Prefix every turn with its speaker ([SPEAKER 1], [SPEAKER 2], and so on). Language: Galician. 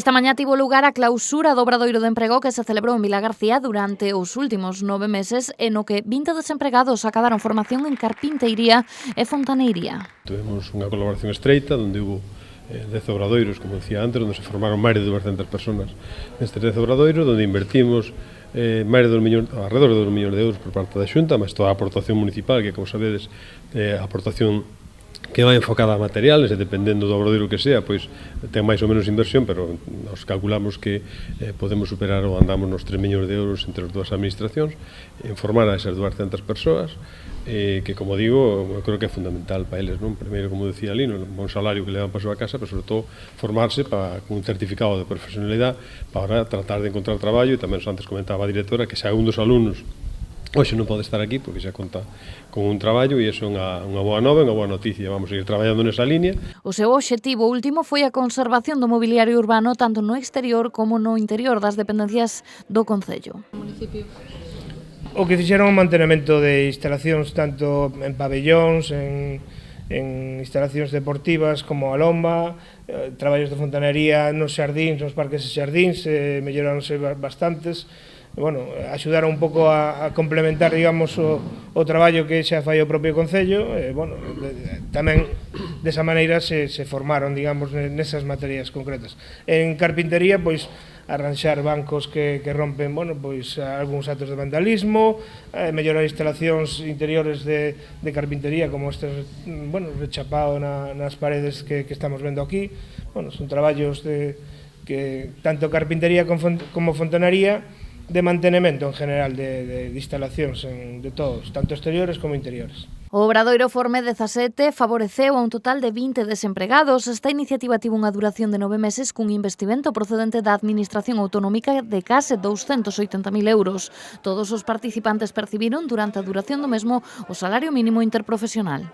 [SPEAKER 1] Esta mañá tivo lugar a clausura do Obradoiro de Emprego que se celebrou en Vilagarcía durante os últimos 9 meses e no que 20 desempregados acadaron formación en carpinteiría e fontaneiría.
[SPEAKER 2] Tuvemos unha colaboración estreita onde hubo 10 obradoiros, como decía antes, onde se formaron máis de 200 personas nestes 10 obradoiros, onde invertimos máis de alrededor de 2 millóns de euros por parte da Xunta, mas toda a aportación municipal, que como sabedes, a aportación que vai enfocada a materiales e dependendo do obradoiro que sea, pois ten máis ou menos inversión, pero nos calculamos que podemos superar ou andamos nos 3 millóns de euros entre as dúas administracións en formar a esas 200 persoas que, como digo, eu creo que é fundamental para eles, non? Primeiro, como decía Lino, un bon salario que levan para a súa casa, pero sobre todo formarse con un certificado de profesionalidade para tratar de encontrar traballo. E tamén antes comentaba a directora que se un dos alumnos hoxe non pode estar aquí porque xa conta con un traballo e iso é unha boa nova, unha boa noticia. Vamos a ir traballando nesa línea.
[SPEAKER 1] O seu obxectivo último foi a conservación do mobiliario urbano tanto no exterior como no interior das dependencias do concello.
[SPEAKER 3] O que fixeron o mantenemento de instalacións tanto en pabellóns, en instalacións deportivas como a lomba, traballos de fontanería nos xardíns, nos parques e xardíns, melloráronse bastantes. Bueno, axudaron un pouco a complementar, digamos, o traballo que xa fai o propio Concello. Bueno, tamén desa maneira se formaron, digamos, nesas materias concretas. En carpintería, pois, arranxar bancos que rompen, bueno, pois, algúns actos de vandalismo, mellorar instalacións interiores de carpintería, como este, bueno, rechapado nas paredes que estamos vendo aquí. Bueno, son traballos que tanto carpintería como fontanería, de mantenimento en general de instalacións de todos, tanto exteriores como interiores.
[SPEAKER 1] O Obradoiro Forme 17 favoreceu a un total de 20 desempregados. Esta iniciativa tivo unha duración de 9 meses cun investimento procedente da Administración Autonómica de case 280.000 euros. Todos os participantes percibiron durante a duración do mesmo o salario mínimo interprofesional.